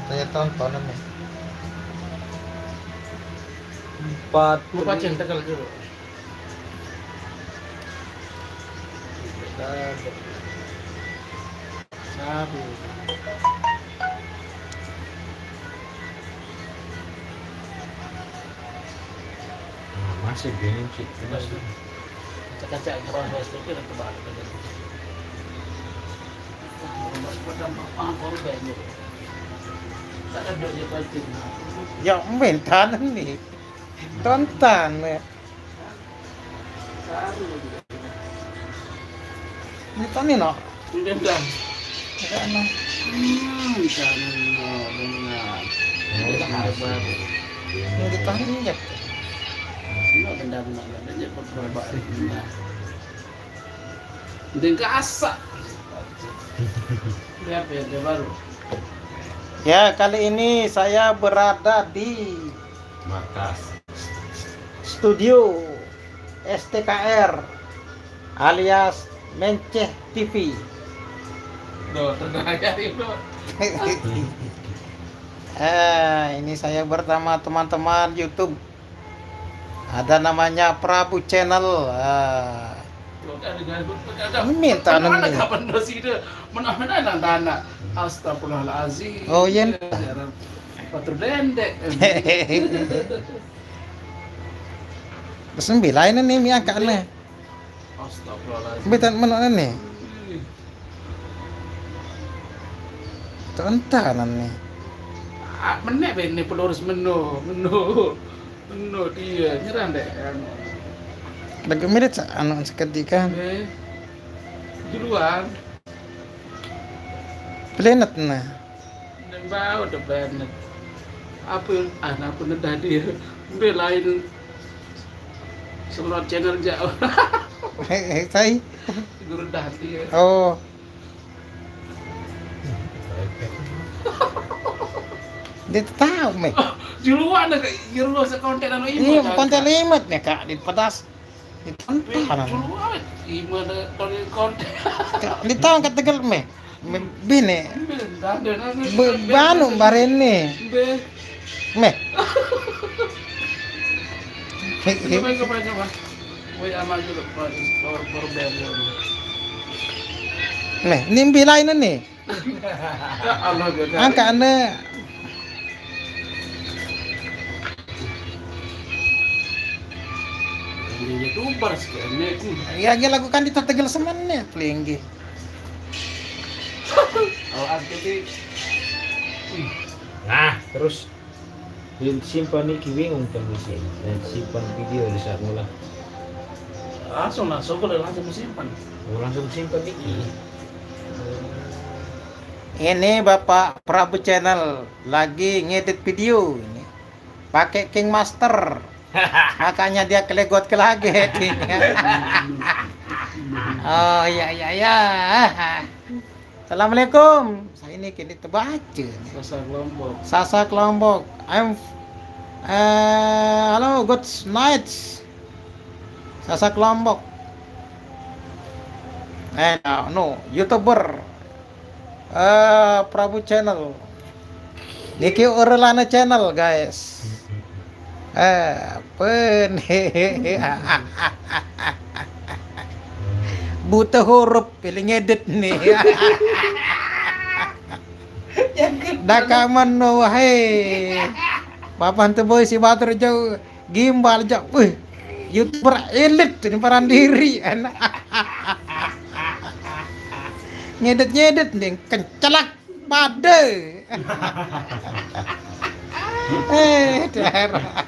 Saya tonton nih. 4 Lupa cinta kalau dulu. Sabi. masih gini sih. Kaca-kaca yang orang Facebook itu terbalik aja. Baru banyak. Tak ada dia penting. Ya mentan nih. Tonton ya. Ini tani no. Sudah dah. Karena Jangan benar. Kita baru. ini ditani ya. Nggak benar-benar aja beberapa hari ini. Dia gasak. Lihat ya, dia baru. Ya, kali ini saya berada di Markas. studio STKR alias Menceh TV. Doh, tergaya itu. Ini saya bersama teman-teman YouTube. Ada namanya Prabu Channel. Minta mana nih. kapan dosi itu? Mana dana? Astagfirullahalazim. Oh, iya. Patu dendek. Sembilan nih mi akaknya. Astagfirullahalazim. Betan mana nih? Tontonan nih. Menek ini pelurus menu dia nyerang deh. Lagi mirip anu seketika. Duluan. Planet nah. Dan bau udah banget. Apa anak pun tadi belain semua channel jauh. Saya. Guru dati ya. Oh. Dia tahu meh. Duluan sekonten anu Iya, konten limit nih kak di pedas. Di tontonan. Duluan gimana konten. Di tahu kat Tegal meh. Bine. Banu barene. Meh. Coba. Woi amal dulu power band. Meh, nimbi lain nih. Allah gak. Angka ane. Ini YouTuber sekarang. Ya dia lakukan di Tegal semennya pelinggi. Oh aktif. Nah, terus disimpan nih bingung kan sih. Dan simpan video di saat mula. Langsung kalau langsung simpan. Langsung simpan nih. Ini Bapak Prabu Channel lagi ngedit video ini. Pakai King Master. Makanya dia kelegot kelaget. Oh ya. Assalamualaikum. Saya ini kini terbaca. Sasa Lombok. Halo, good night. Sasa Lombok. No, YouTuber. Prabu Channel. Niki Urlana Channel, guys. Buta huruf pilih ngedit nih. Dakaman no wahai. Papan tu boy si batur jauh gimbal jauh. YouTuber elit ini paran diri. Ngedit nih kencelak pada. Daerah.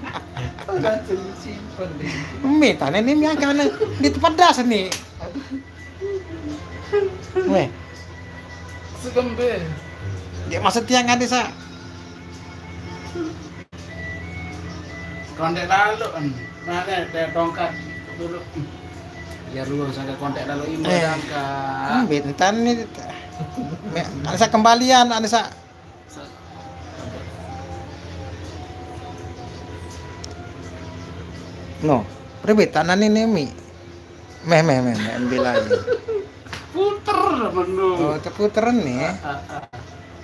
Udah simpan deh. Minta ini miakan di pedas nih. Weh, Segembe. dia masuk tiang ada sa. Kontek lalu mana ada tongkat dulu. Ya ruang sampai kontek lalu imba angkat. Bintan nih. Ada kembalian, ada sa. No, perbetaan ini mi. Meh bilang. Puter menu. Oh, terputeran nih.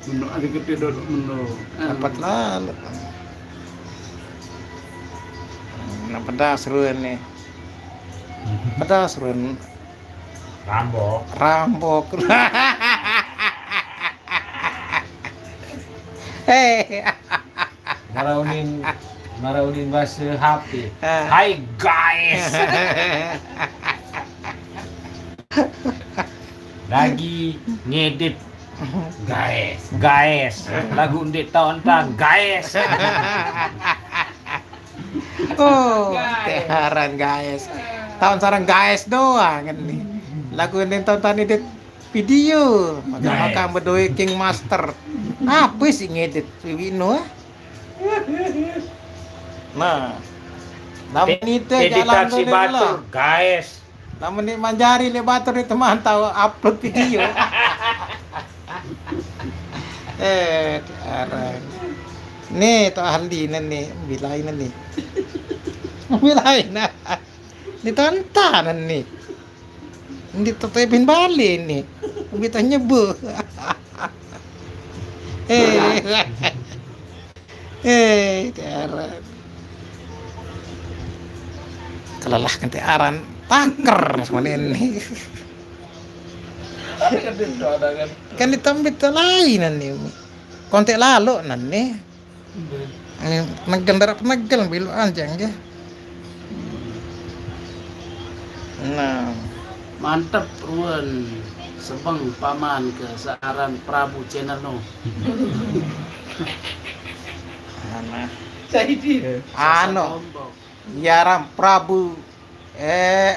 Menu ada gede dulu menu. Dapat lalu. Nah, pedas ruan nih. Pedas ruan. Rambok. Hei. Maraunin bahasa HP. Ah. Hai guys. Lagi ngedit guys lagu ndek tonton guys. Oh, heran guys. Tahun sarang guys doang kan nih. Lagu yang tonton edit video. Maka berdua King Master. Apa sih ngedit Wino? Nah, namun itu jalan Editasi batur guys. namun ini manjari le batur itu mantau upload video. Arang. Nih to ahli nih, bilain nih. Bilain. Ini tontonan nih. Ini tetepin balik nih. Kita nyebu. Arang. Kelelah nanti aran taker semuanya ini. Kan ditambit lain nih. Kontek lalu nanti. Negel bilu anjang ya. Nah, Mantap ruan. Sebang paman ke searan Prabu channel no. nah. Jadi. Anu, Yaram Prabu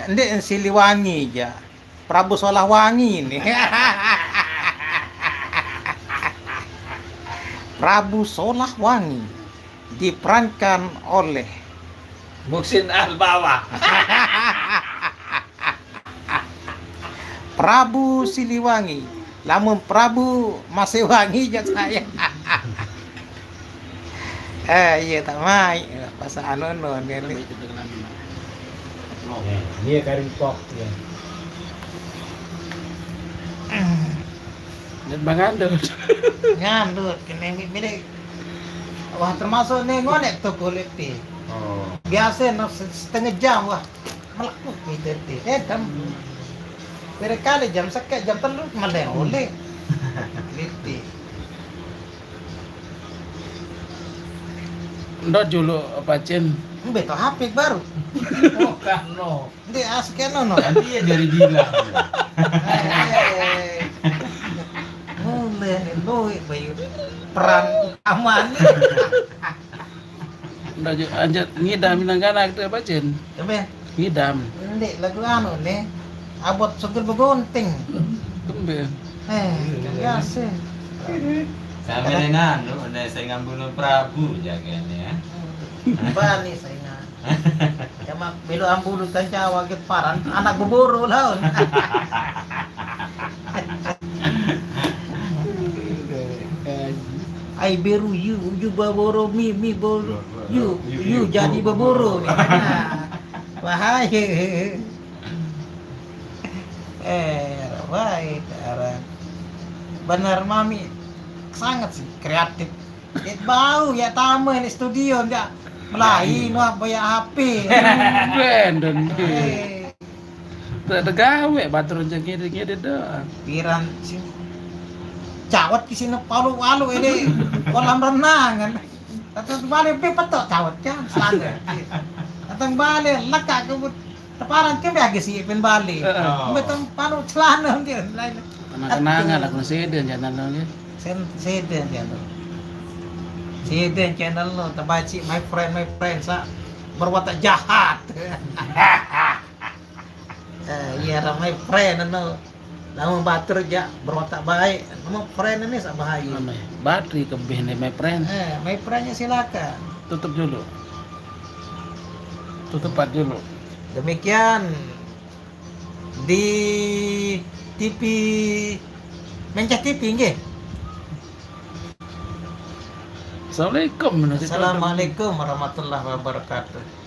ndek Siliwangi ja. Prabu Solahwangi ini. Prabu Solahwangi diperankan oleh Muhsin Al-Bawa. Prabu Siliwangi. Lamun Prabu masih wangi ja saya. Iya tak mai bahasa anu ini. Dia karing pok ya. Dan bangandut. Ngandut kene mire. Wah termasuk nih ngonek tuh kulit ti. Oh. Biasa no setengah jam wah melekuk gitu ti. Kan kali jam seket jam 3 malah oleh. Liti. Ndok julu apa cen? Beto HP baru. Oh kan no. Ndi askeno no. Nanti ya dari bilang. Mulai loe bayu peran aman. Ndok anjat ngidam minangkana itu apa cen? Coba Ngidam. ndek lagu anu nih. Abot sugel begonting. Kembe. Biasa. Sama dengan udah saya ngambil Prabu jangan ya. Bani saya. Cuma belu ambulu kancawa ke paran anak buburu laun. Ai beru you baboro mi boro you jadi baboro nih. Bahaya. Baik, benar mami sangat sih kreatif. Bau ya tamu ini studio enggak melahi wah bayar HP. Ben. Ada gawe batur jeung ngide doang. Piran sing cawat ki sini palu-palu ini kolam renang kan. Atau balik petok cawat kan selanda. Atau balik lekak ke teparan ke biasa sih pin balik. Betul palu celana dia lain. Kenangan aku seden jangan lagi. Seden channel. Seden channel lo tabaci my friend sa berwatak jahat. Iya my friend no. Lamun batur ja berwatak baik. My friend ini sa bahaya. Bateri kebih nih my friend. My friendnya silakan. Tutup dulu. Tutupat dulu. Demikian di TV Mencah TV nggih. Assalamualaikum. Assalamualaikum warahmatullahi wabarakatuh.